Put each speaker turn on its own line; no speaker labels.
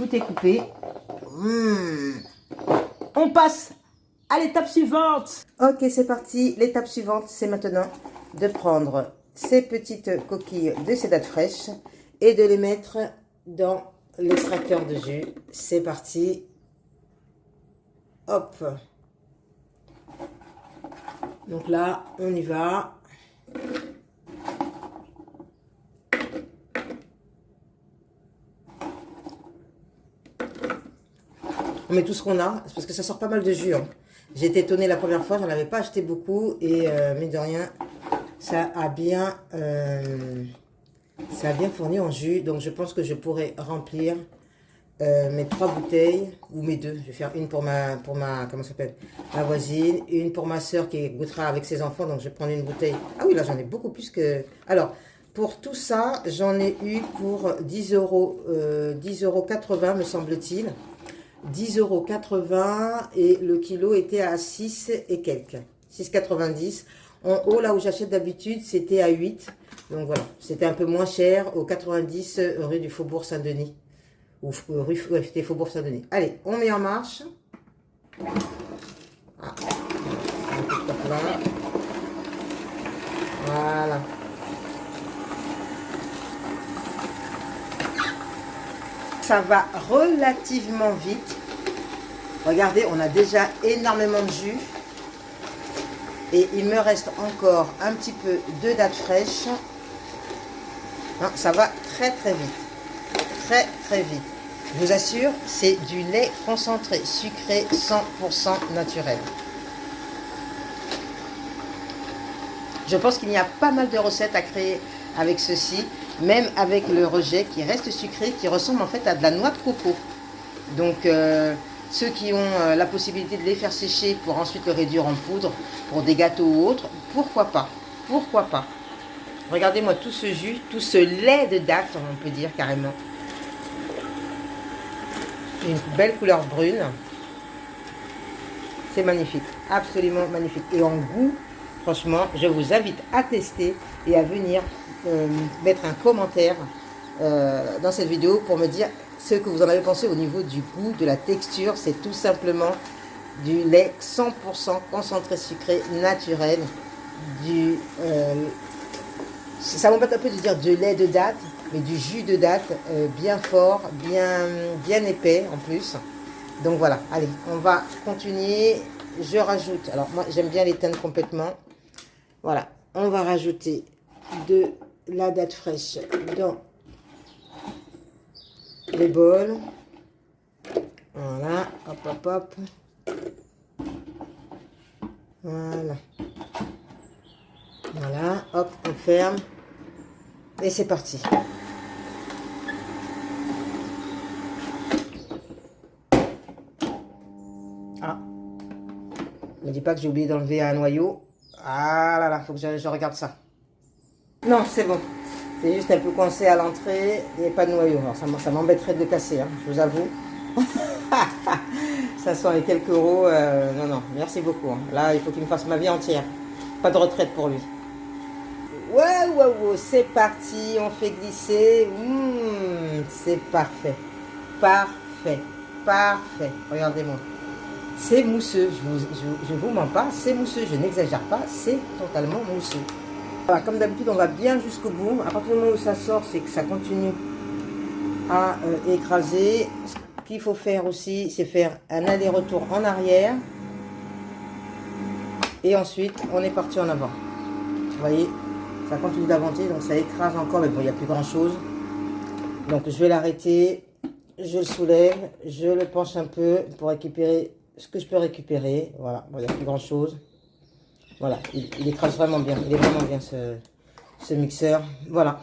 tout est coupé. On passe à l'étape suivante. Ok, c'est parti. L'étape suivante, c'est maintenant de prendre ces petites coquilles de ces dattes fraîches et de les mettre dans l'extracteur de jus. C'est parti. Hop. Donc là, on y va. On met tout ce qu'on a, parce que ça sort pas mal de jus. Hein. J'ai été étonnée la première fois, j'en avais pas acheté beaucoup. Et mine de rien, ça a bien fourni en jus. Donc je pense que je pourrais remplir mes 3 bouteilles, ou mes 2. Je vais faire une pour ma comment ça s'appelle, ma voisine, une pour ma soeur qui goûtera avec ses enfants. Donc je vais prendre une bouteille. Ah oui, là j'en ai beaucoup plus que... Alors, pour tout ça, j'en ai eu pour 10 euros, 10,80 € me semble-t-il. 10,80 € et le kilo était à 6 et quelques, 6,90 €. En haut, là où j'achète d'habitude, c'était à 8. Donc voilà, c'était un peu moins cher, au 90 rue du Faubourg Saint-Denis. Ou rue des Faubourg Saint-Denis. Allez, on met en marche. Ah, voilà. Ça va relativement vite. Regardez, on a déjà énormément de jus. Et il me reste encore un petit peu de dattes fraîches. Non, ça va très très vite. Très très vite. Je vous assure, c'est du lait concentré, sucré, 100% naturel. Je pense qu'il y a pas mal de recettes à créer avec ceci. Même avec le rejet qui reste sucré, qui ressemble en fait à de la noix de coco. Donc ceux qui ont la possibilité de les faire sécher pour ensuite le réduire en poudre, pour des gâteaux ou autres, pourquoi pas? Pourquoi pas? Regardez-moi tout ce jus, tout ce lait de date, on peut dire carrément. Une belle couleur brune. C'est magnifique, absolument magnifique. Et en goût, franchement, je vous invite à tester et à venir mettre un commentaire dans cette vidéo pour me dire ce que vous en avez pensé au niveau du goût, de la texture. C'est tout simplement du lait 100% concentré sucré naturel. Ça m'embête un peu de dire de lait de date, mais du jus de date bien fort, bien épais en plus. Donc voilà, allez, on va continuer. Je rajoute, alors moi j'aime bien l'éteindre complètement. Voilà, on va rajouter de la date fraîche dans les bols. Voilà, hop, hop, hop. Voilà. Voilà, hop, on ferme. Et c'est parti. Ah. Ne me dis pas que j'ai oublié d'enlever un noyau. Ah là là, faut que je regarde ça. Non, c'est bon. C'est juste un peu coincé à l'entrée. Il n'y a pas de noyau. Alors ça m'embêterait de le casser, hein, je vous avoue. Ça sent les quelques euros. Non, non, merci beaucoup. Hein. Là, il faut qu'il me fasse ma vie entière. Pas de retraite pour lui. Ouais, c'est parti. On fait glisser. C'est parfait. Parfait. Parfait. Regardez-moi. C'est mousseux. Je vous mens pas. C'est mousseux. Je n'exagère pas. C'est totalement mousseux. Voilà, comme d'habitude, on va bien jusqu'au bout. À partir du moment où ça sort, c'est que ça continue à écraser. Ce qu'il faut faire aussi, c'est faire un aller-retour en arrière. Et ensuite, on est parti en avant. Vous voyez, ça continue d'avancer, donc ça écrase encore, mais bon, il n'y a plus grand-chose. Donc, je vais l'arrêter. Je le soulève. Je le penche un peu pour récupérer ce que je peux récupérer. Voilà, bon, il n'y a plus grand-chose. Voilà, il écrase vraiment bien. Il est vraiment bien ce mixeur. Voilà.